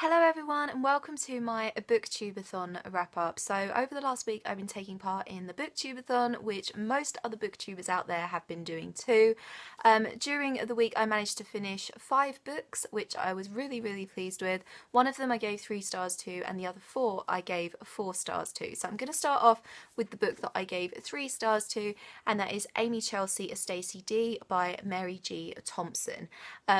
Hello everyone and welcome to my BookTube-A-Thon Wrap Up. So over the last week I've been taking part in the BookTube-A-Thon, which most other booktubers out there have been doing too. During the week I managed to finish 5 books, which I was really pleased with. One of them I gave 3 stars to and the other 4 I gave 4 stars to. So I'm going to start off with the book that I gave 3 stars to, and that is Amy Chelsea, a Stacy D by Mary G. Thompson.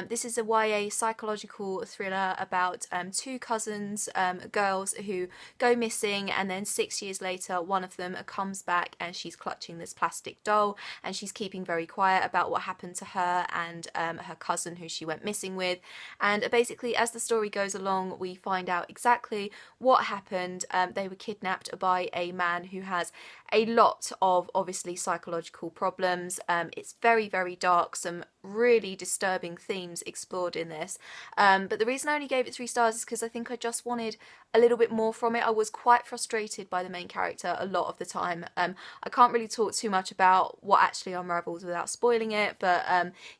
This is a YA psychological thriller about 2 cousins, girls who go missing, and then 6 years later one of them comes back and she's clutching this plastic doll and she's keeping very quiet about what happened to her and her cousin who she went missing with. And basically as the story goes along we find out exactly what happened. They were kidnapped by a man who has a lot of obviously psychological problems. It's very dark, some really disturbing themes explored in this, but the reason I only gave it 3 stars is because I think I just wanted a little bit more from it. I was quite frustrated by the main character a lot of the time. I can't really talk too much about what actually unravels without spoiling it, but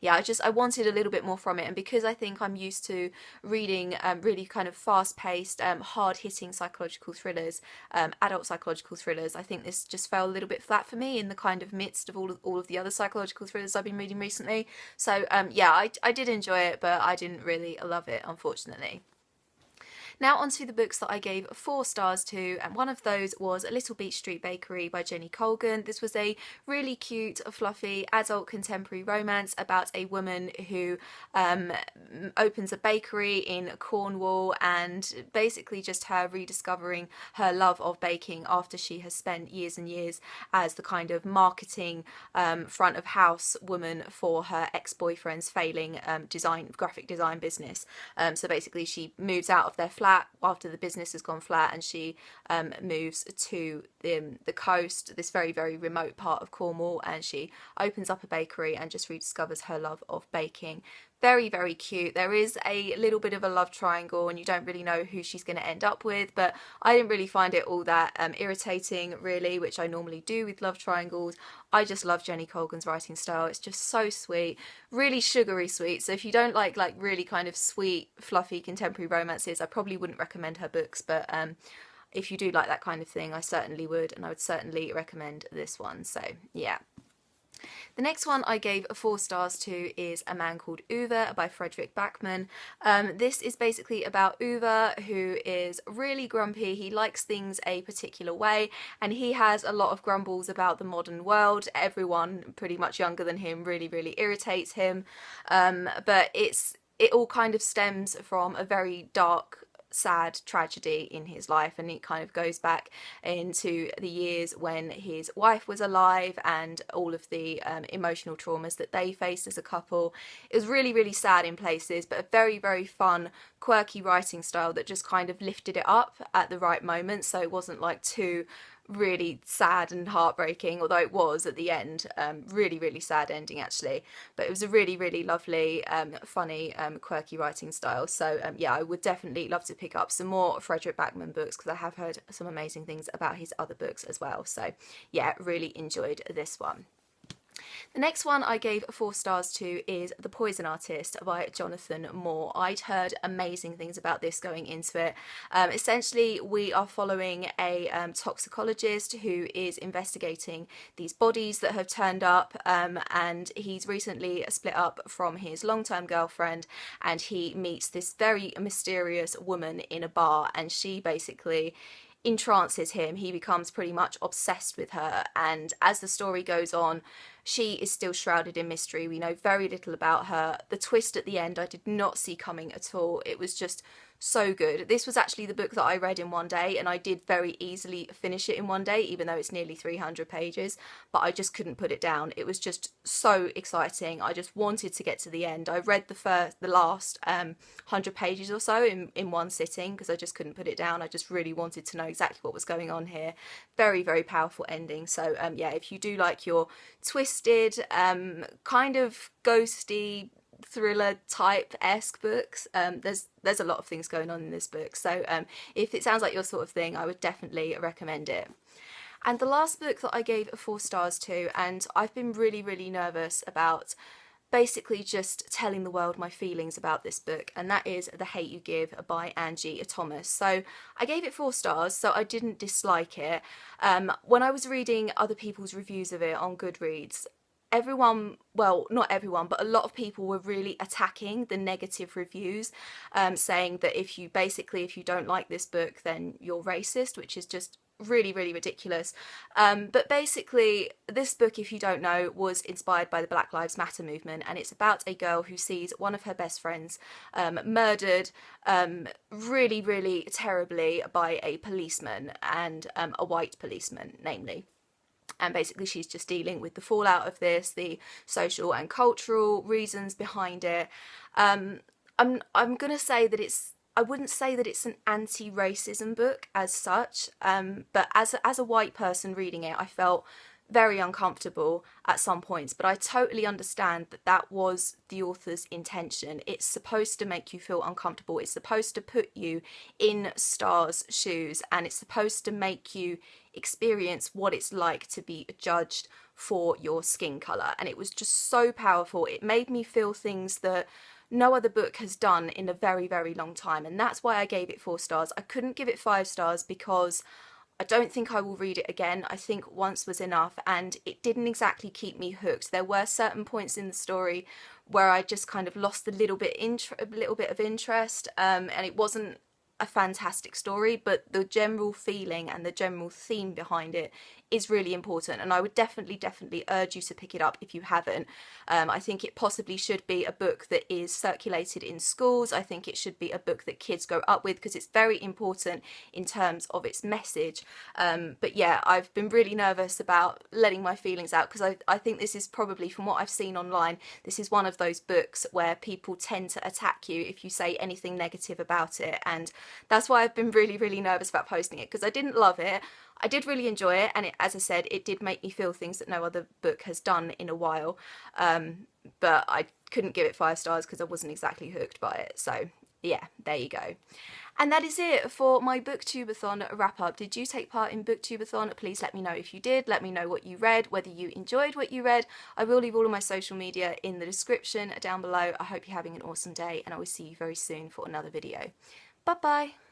yeah, I wanted a little bit more from it, and because I think I'm used to reading really kind of fast-paced, hard-hitting psychological thrillers, adult psychological thrillers, I think this just fell a little bit flat for me in the kind of midst of all of the other psychological thrillers I've been reading recently. So yeah, I did enjoy it, but I didn't really love it, unfortunately. Now onto the books that I gave 4 stars to, and one of those was Little Beach Street Bakery by Jenny Colgan. This was a really cute, fluffy, adult contemporary romance about a woman who opens a bakery in Cornwall, and basically just her rediscovering her love of baking after she has spent years and years as the kind of marketing front of house woman for her ex-boyfriend's failing graphic design business. So basically she moves out of their flat after the business has gone flat, and she moves to the coast, this very remote part of Cornwall, and she opens up a bakery and just rediscovers her love of baking. Very cute. There is a little bit of a love triangle and you don't really know who she's going to end up with, but I didn't really find it all that irritating really, which I normally do with love triangles. I just love Jenny Colgan's writing style. It's just so sweet, really sugary sweet. So if you don't like really kind of sweet, fluffy contemporary romances, I probably wouldn't recommend her books, but if you do like that kind of thing, I certainly would, and I would certainly recommend this one. So yeah. The next one I gave 4 stars to is A Man Called Uwe by Frederick Backman. This is basically about Uwe, who is really grumpy. He likes things a particular way and he has a lot of grumbles about the modern world. Everyone pretty much younger than him really irritates him, but it all kind of stems from a very dark, sad tragedy in his life, and it kind of goes back into the years when his wife was alive and all of the emotional traumas that they faced as a couple. It was really sad in places, but a very fun, quirky writing style that just kind of lifted it up at the right moment, so it wasn't like too really sad and heartbreaking, although it was at the end. Really sad ending actually, but it was a really lovely, funny, quirky writing style. So yeah, I would definitely love to pick up some more Frederick Backman books because I have heard some amazing things about his other books as well. So yeah, really enjoyed this one. The next one I gave 4 stars to is The Poison Artist by Jonathan Moore. I'd heard amazing things about this going into it. Essentially, we are following a toxicologist who is investigating these bodies that have turned up, and he's recently split up from his long-term girlfriend, and he meets this very mysterious woman in a bar, and she basically entrances him. He becomes pretty much obsessed with her, and as the story goes on, she is still shrouded in mystery. We know very little about her. The twist at the end I did not see coming at all. It was just so good. This was actually the book that I read in one day, and I did very easily finish it in one day, even though it's nearly 300 pages, but I just couldn't put it down. It was just so exciting. I just wanted to get to the end. I read the last 100 pages or so in one sitting because I just couldn't put it down. I just really wanted to know exactly what was going on here. Very powerful ending. So yeah, if you do like your twisted, kind of ghosty, thriller type-esque books, there's a lot of things going on in this book, so if it sounds like your sort of thing, I would definitely recommend it. And the last book that I gave 4 stars to, and I've been really nervous about basically just telling the world my feelings about this book, and that is The Hate You Give by Angie Thomas. So I gave it 4 stars, so I didn't dislike it. When I was reading other people's reviews of it on Goodreads, everyone, well, not everyone, but a lot of people were really attacking the negative reviews, saying that if you don't like this book, then you're racist, which is just really, really ridiculous. But basically, this book, if you don't know, was inspired by the Black Lives Matter movement, and it's about a girl who sees one of her best friends murdered really, really terribly by a policeman, and a white policeman, namely. And basically she's just dealing with the fallout of this, the social and cultural reasons behind it. I'm gonna say that I wouldn't say that it's an anti-racism book as such, but as a white person reading it, I felt very uncomfortable at some points, but I totally understand that that was the author's intention. It's supposed to make you feel uncomfortable, it's supposed to put you in Star's shoes, and it's supposed to make you experience what it's like to be judged for your skin colour, and it was just so powerful. It made me feel things that no other book has done in a very, very long time, and that's why I gave it 4 stars. I couldn't give it 5 stars because I don't think I will read it again. I think once was enough, and it didn't exactly keep me hooked. There were certain points in the story where I just kind of lost a little bit of interest, and it wasn't a fantastic story, but the general feeling and the general theme behind it is really important, and I would definitely urge you to pick it up if you haven't. I think it possibly should be a book that is circulated in schools. I think it should be a book that kids grow up with because it's very important in terms of its message. But yeah, I've been really nervous about letting my feelings out because I think this is probably, from what I've seen online, this is one of those books where people tend to attack you if you say anything negative about it, and that's why I've been really nervous about posting it, because I didn't love it. I did really enjoy it, and as I said, it did make me feel things that no other book has done in a while, but I couldn't give it 5 stars because I wasn't exactly hooked by it. So yeah, there you go. And that is it for my BookTube-A-Thon wrap up. Did you take part in BookTube-A-Thon? Please let me know if you did. Let me know what you read, whether you enjoyed what you read. I will leave all of my social media in the description down below. I hope you're having an awesome day, and I will see you very soon for another video. Bye bye.